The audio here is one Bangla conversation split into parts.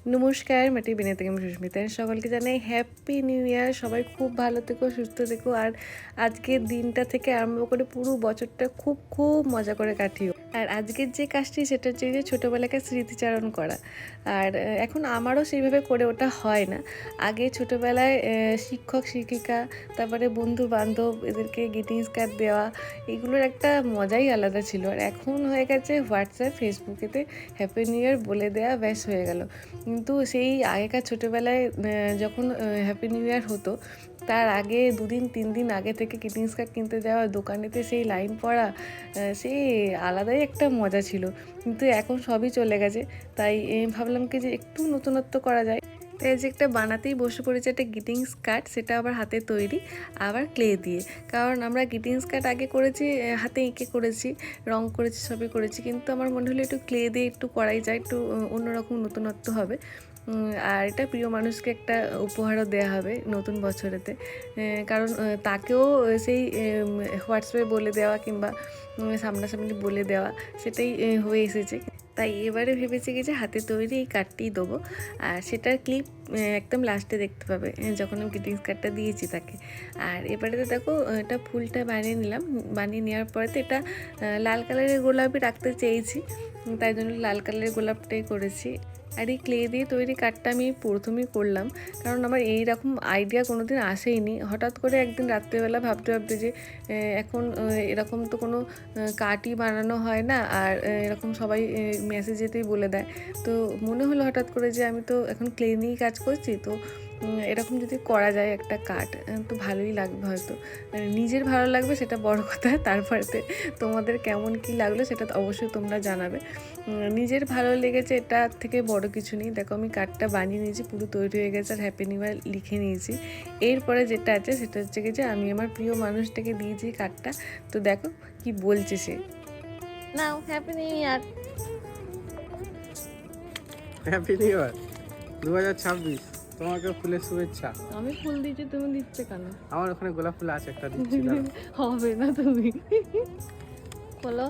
নমস্কার, মাটি বিনে থেকে আমি সুস্মিতা। সকলকে জানাই হ্যাপি নিউ ইয়ার। সবাই খুব ভালো থেকো, সুস্থ থেকো, আর আজকের দিনটা থেকে আরম্ভ করে পুরো বছরটা খুব খুব মজা করে কাটিও। আর আজকের যে কাজটি সেটা হচ্ছে যে ছোটোবেলাকার স্মৃতিচারণ করা। আর এখন আমারও সেইভাবে করে ওটা হয় না। আগে ছোটোবেলায় শিক্ষক শিক্ষিকা, তারপরে বন্ধু বান্ধব, এদেরকে গ্রিটিংস কার্ড দেওয়া, এগুলোর একটা মজাই আলাদা ছিল। আর এখন হয়ে গেছে হোয়াটসঅ্যাপ ফেসবুকেতে হ্যাপি নিউ ইয়ার বলে দেওয়া, ব্যাস হয়ে গেল। কিন্তু সেই আগেকার ছোটোবেলায় যখন হ্যাপি নিউ ইয়ার হতো, তার আগে 2 দিন 3 দিন আগে থেকে গ্রিটিংস কার্ড কিনতে যাওয়া, দোকানেতে সেই লাইন পড়া, সেই আলাদাই একটা মজা ছিল। কিন্তু এখন সবই চলে গেছে, তাই ভাবলাম কি যে একটু নতুনত্ব করা যায়। তাই যে একটা বানাতেই বসে পড়েছে একটা গ্রিটিংস কার্ড, সেটা আবার হাতে তৈরি, আবার ক্লে দিয়ে। কারণ আমরা গ্রিটিংস কার্ড আগে করেছি হাতে এঁকে করেছি, রং করেছি, সবই করেছি, কিন্তু আমার মনে হলো একটু ক্লে দিয়ে একটু করাই যায়, একটু অন্যরকম নতুনত্ব হবে। আর এটা প্রিয় মানুষকে একটা উপহারও দেওয়া হবে নতুন বছরেতে। কারণ তাকেও সেই হোয়াটসঅ্যাপে বলে দেওয়া কিংবা সামনাসামনি বলে দেওয়া, সেটাই হয়ে এসেছে। তাই এবারে ভেবেছি কি যে হাতে তৈরি এই কার্ডটিই দেবো। আর সেটার ক্লিপ একদম লাস্টে দেখতে পাবে যখন আমি গ্রিটিংস কার্ডটা দিয়েছি তাকে। আর এবারে তো দেখো, এটা ফুলটা বানিয়ে নিলাম। বানিয়ে নেওয়ার পরে তো এটা লাল কালারের গোলাপই রাখতে চেয়েছি, তাই জন্য লাল কালারের গোলাপটাই করেছি। আর এই ক্লে দিয়ে তৈরি কার্ডটা আমি প্রথমেই করলাম, কারণ আমার এইরকম আইডিয়া কোনো দিন আসেইনি। হঠাৎ করে একদিন রাত্রেবেলা ভাবতে ভাবতে যে এখন এরকম তো কোনো কার্ডই বানানো হয় না, আর এরকম সবাই মেসেজেতেই বলে দেয়। তো মনে হলো হঠাৎ করে যে আমি তো এখন ক্লে নিয়েই কাজ করছি, তো এরকম যদি করা যায় একটা কার্ড, তো ভালোই লাগবে হয়তো। নিজের ভালো লাগবে সেটা বড় কথা, তারপরেতে তোমাদের কেমন কি লাগলো সেটা তো অবশ্যই তোমরা জানাবে। নিজের ভালো লেগেছে, এটা থেকে বড় কিছু নেই। দেখো আমি কার্ডটা বানিয়ে নিয়েছি, পুরো তৈরি হয়ে গেছে, আর হ্যাপি নিউ ইয়ার লিখে নিয়েছি। এরপরে যেটা আছে সেটা হচ্ছে কি যে আমি আমার প্রিয় মানুষটাকে দিয়েছি কার্ডটা। তো দেখো কি বলছে সে। Now happy new year. Happy new year 2026, তোমাকে ফুলের শুভেচ্ছা। আমি ফুল দিচ্ছি, তুমি দিচ্ছে কেন? আমার ওখানে গোলাপ ফুল আছে, একটা দিচ্ছি দাঁড়াও। হবে না, তুমি বলো।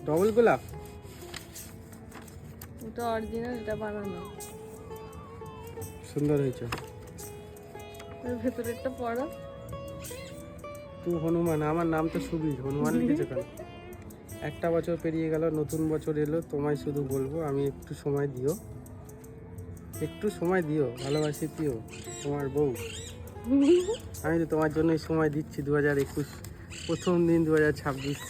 ডবল গোলাপ, ওটা অরিজিনাল, এটা বানানো। সুন্দর হয়েছে। এর ভেতরে একটা পড়া। তুই হনুমান, আমার নাম তো সুবীর, হনুমান লিখেছে কেন? একটা বছর পেরিয়ে গেল, নতুন বছর এলো, তোমায় শুধু বলবো আমি একটু সময় দিও, একটু সময় দিও, ভালোবাসি দিও তোমার বউ। আমি তো তোমার জন্যই সময় দিচ্ছি। 2021 প্রথম দিন, 2026।